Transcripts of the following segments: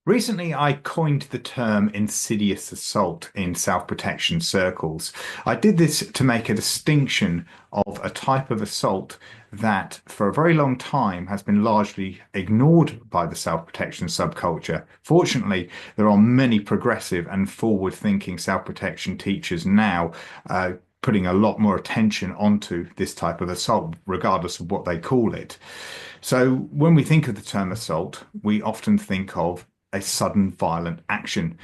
Recently, I coined the term insidious assault in self-protection circles. I did this to make a distinction of a type of assault that, for a very long time, has been largely ignored by the self-protection subculture. Fortunately, there are many progressive and forward-thinking self-protection teachers now putting a lot more attention onto this type of assault, regardless of what they call it. So when we think of the term assault, we often think of a sudden violent action.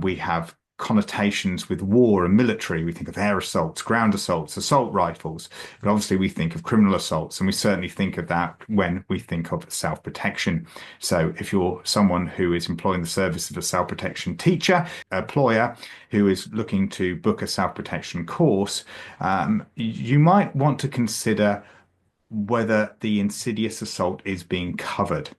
We have connotations with war and military. We think of air assaults, ground assaults, assault rifles. But obviously, we think of criminal assaults, and we certainly think of that when we think of self-protection. So if you're someone who is employing the service of a self-protection teacher, employer who is looking to book a self-protection course, you might want to consider whether the insidious assault is being covered.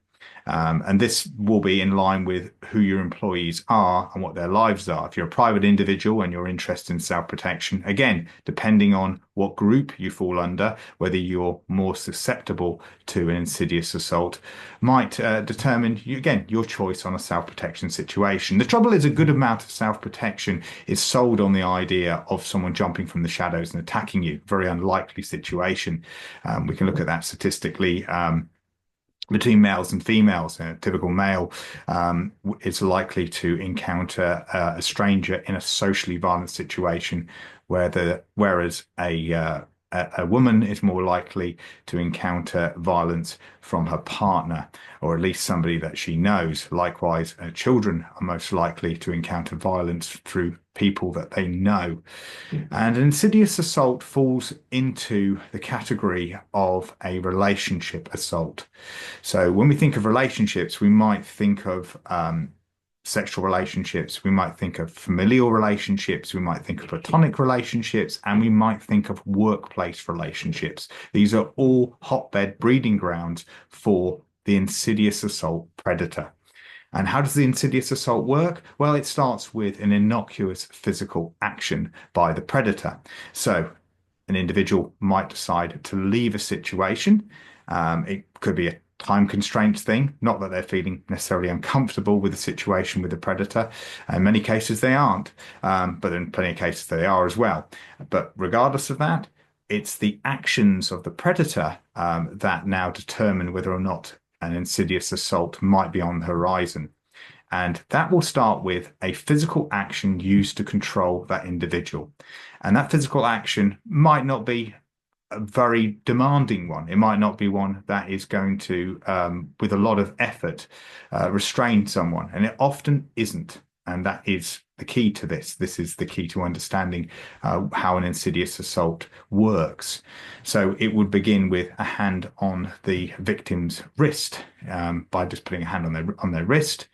And this will be in line with who your employees are and what their lives are. If you're a private individual and you're interested in self-protection, again, depending on what group you fall under, whether you're more susceptible to an insidious assault, might determine, again, your choice on a self-protection situation. The trouble is, a good amount of self-protection is sold on the idea of someone jumping from the shadows and attacking you. Very unlikely situation. We can look at that statistically. Between males and females, a typical male is likely to encounter a stranger in a socially violent situation, whereas a woman is more likely to encounter violence from her partner, or at least somebody that she knows. Likewise, children are most likely to encounter violence through people that they know. And an insidious assault falls into the category of a relationship assault. So when we think of relationships, we might think of sexual relationships, we might think of familial relationships, we might think of platonic relationships, and we might think of workplace relationships. These are all hotbed breeding grounds for the insidious assault predator. And how does the insidious assault work? Well, it starts with an innocuous physical action by the predator. So an individual might decide to leave a situation. It could be a time constraints thing, not that they're feeling necessarily uncomfortable with the situation with the predator. In many cases, they aren't, but in plenty of cases, they are as well. But regardless of that, it's the actions of the predator that now determine whether or not an insidious assault might be on the horizon. And that will start with a physical action used to control that individual. And that physical action might not be a very demanding one. It might not be one that is going to, with a lot of effort, restrain someone. And it often isn't. And that is the key to this. This is the key to understanding how an insidious assault works. So it would begin with a hand on the victim's wrist, by just putting a hand on their wrist,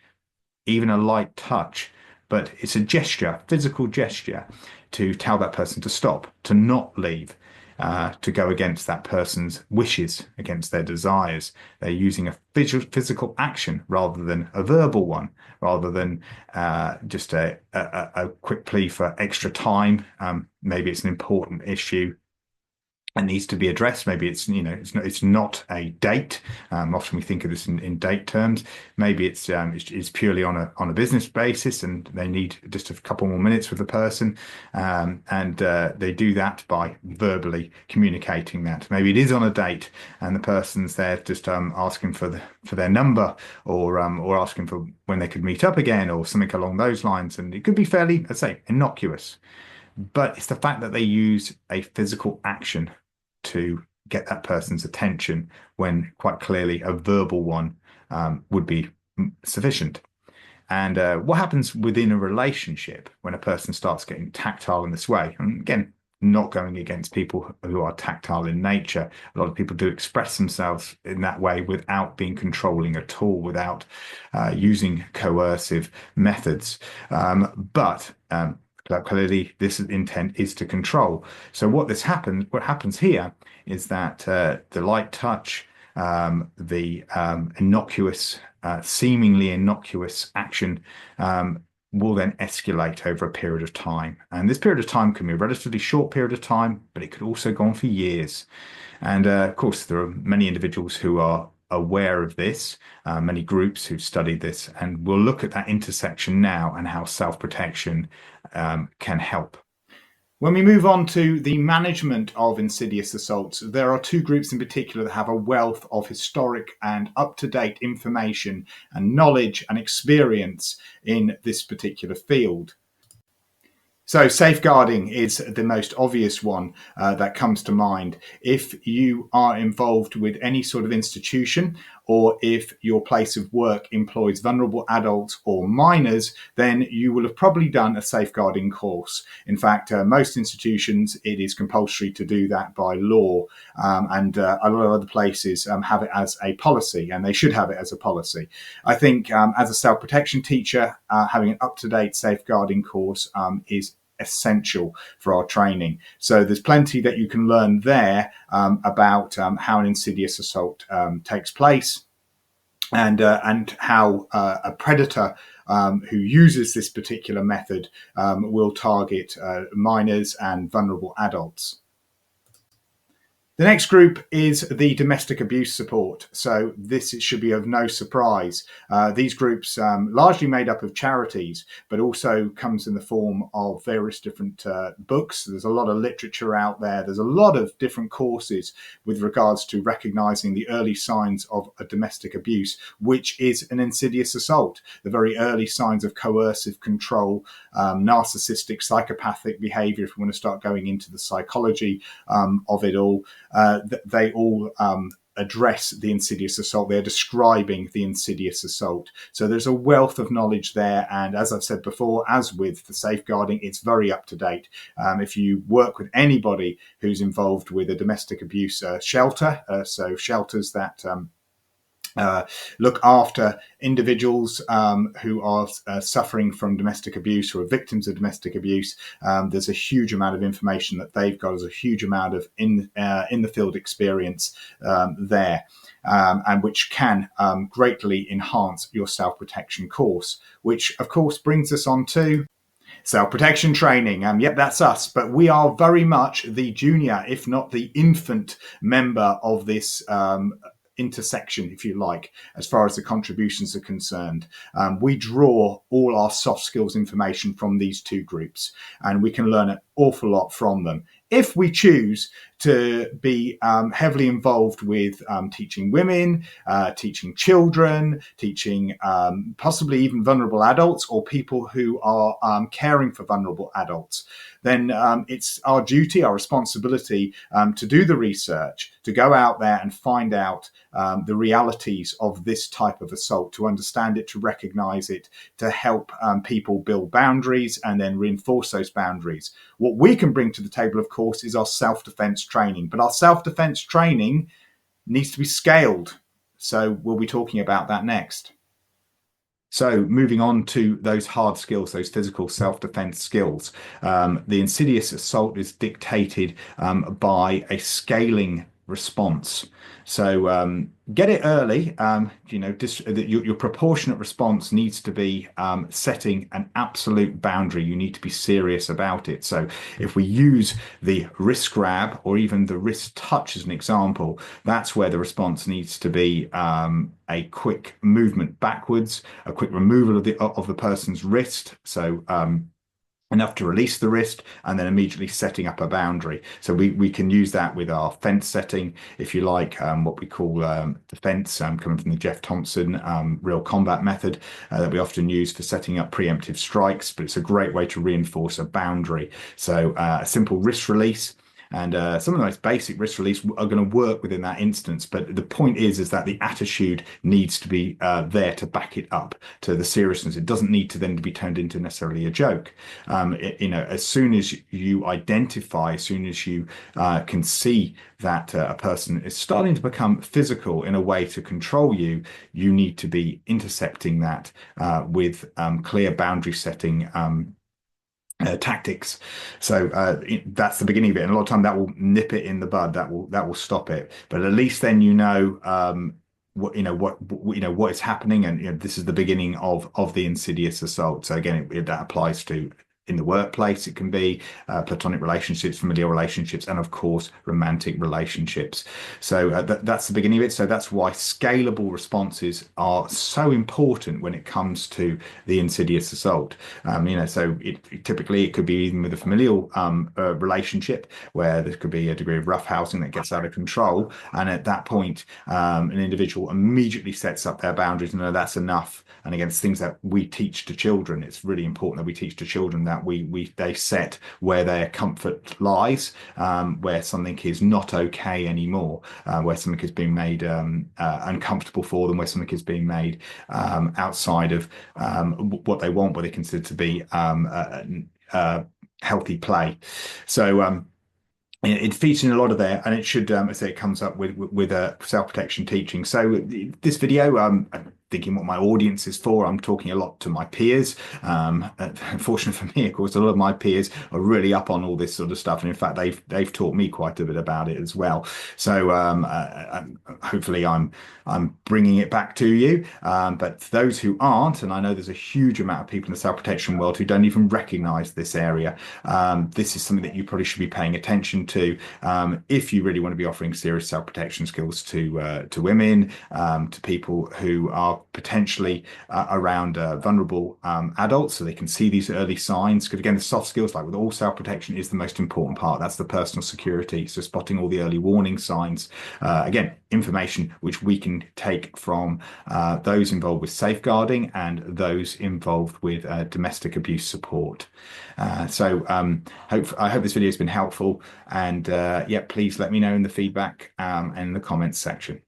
even a light touch. But it's a gesture, physical gesture, to tell that person to stop, to not leave. To go against that person's wishes, against their desires. They're using a physical action rather than a verbal one, rather than just a quick plea for extra time. Maybe it's an important issue and needs to be addressed. Maybe it's not a date. Often we think of this in date terms. Maybe it's purely on a business basis, and they need just a couple more minutes with the person, and they do that by verbally communicating that. Maybe it is on a date, and the person's there just asking for their number, or asking for when they could meet up again, or something along those lines. And it could be fairly, I'd say, innocuous. But it's the fact that they use a physical action to get that person's attention when quite clearly a verbal one would be sufficient. And what happens within a relationship when a person starts getting tactile in this way? And again, not going against people who are tactile in nature. A lot of people do express themselves in that way without being controlling at all, without using coercive methods. But clearly, this intent is to control. So what happens here is that the light touch, the seemingly innocuous action, will then escalate over a period of time. And this period of time can be a relatively short period of time, but it could also go on for years. And of course, there are many individuals who are aware of this, many groups who've studied this, and we'll look at that intersection now and how self-protection can help. When we move on to the management of insidious assaults, there are two groups in particular that have a wealth of historic and up-to-date information and knowledge and experience in this particular field. So safeguarding is the most obvious one that comes to mind. If you are involved with any sort of institution, or if your place of work employs vulnerable adults or minors, then you will have probably done a safeguarding course. In fact, most institutions, it is compulsory to do that by law, and a lot of other places have it as a policy, and they should have it as a policy. I think as a self-protection teacher, having an up-to-date safeguarding course is essential for our training. So there's plenty that you can learn there about how an insidious assault takes place, and how a predator who uses this particular method will target minors and vulnerable adults. The next group is the domestic abuse support. So this should be of no surprise. These groups largely made up of charities, but also comes in the form of various different books. There's a lot of literature out there. There's a lot of different courses with regards to recognizing the early signs of a domestic abuse, which is an insidious assault. The very early signs of coercive control, narcissistic, psychopathic behavior, if we want to start going into the psychology of it all. They all address the insidious assault. They're describing the insidious assault. So there's a wealth of knowledge there. And as I've said before, as with the safeguarding, it's very up to date. If you work with anybody who's involved with a domestic abuse shelter, so shelters that look after individuals who are suffering from domestic abuse or are victims of domestic abuse, there's a huge amount of information that they've got. There's a huge amount of in the field experience there, and which can greatly enhance your self-protection course, which of course brings us on to self-protection training. Yep, that's us, but we are very much the junior, if not the infant member of this intersection, if you like, as far as the contributions are concerned. We draw all our soft skills information from these two groups, and we can learn an awful lot from them if we choose to be heavily involved with teaching women, teaching children, teaching possibly even vulnerable adults or people who are caring for vulnerable adults. Then it's our duty, our responsibility to do the research, to go out there and find out the realities of this type of assault, to understand it, to recognize it, to help people build boundaries and then reinforce those boundaries. What we can bring to the table, of course, is our self-defense training, but our self-defense training needs to be scaled. So we'll be talking about that next. So moving on to those hard skills, those physical self-defense skills. The insidious assault is dictated by a scaling response. So get it early. Your proportionate response needs to be setting an absolute boundary. You need to be serious about it. So if we use the wrist grab or even the wrist touch as an example, that's where the response needs to be a quick movement backwards, a quick removal of the person's wrist. So enough to release the wrist, and then immediately setting up a boundary. So we can use that with our fence setting, if you like, what we call the fence, coming from the Jeff Thompson real combat method that we often use for setting up preemptive strikes, but it's a great way to reinforce a boundary. So a simple wrist release. And some of the most basic wrist release are going to work within that instance. But the point is that the attitude needs to be there to back it up to the seriousness. It doesn't need to then be turned into necessarily a joke. As soon as you identify, as soon as you can see that a person is starting to become physical in a way to control you, you need to be intercepting that with clear boundary setting tactics. So that's the beginning of it, and a lot of time that will nip it in the bud. That will stop it. But at least then what is happening, and this is the beginning of the insidious assault. So again, that applies to in the workplace, it can be platonic relationships, familial relationships, and of course, romantic relationships. So that's the beginning of it. So that's why scalable responses are so important when it comes to the insidious assault. So typically it could be even with a familial relationship where there could be a degree of roughhousing that gets out of control. And at that point, an individual immediately sets up their boundaries and that's enough. And against things that we teach to children, it's really important that we teach to children that they set where their comfort lies, where something is not okay anymore, where something is being made uncomfortable for them, where something is being made outside of what they want, what they consider to be healthy play. So it features in a lot of there, and it should, I say, it comes up with a self-protection teaching. So this video, I'm thinking what my audience is for. I'm talking a lot to my peers. Unfortunately for me, of course, a lot of my peers are really up on all this sort of stuff, and in fact, they've taught me quite a bit about it as well. So hopefully, I'm bringing it back to you. But for those who aren't, and I know there's a huge amount of people in the self-protection world who don't even recognise this area. This is something that you probably should be paying attention to if you really want to be offering serious self-protection skills to women, to people who are potentially around vulnerable adults, so they can see these early signs. Because again, the soft skills, like with all self-protection, is the most important part. That's the personal security. So spotting all the early warning signs. Again, information which we can take from those involved with safeguarding and those involved with domestic abuse support. I hope this video has been helpful, and yeah, please let me know in the feedback and in the comments section.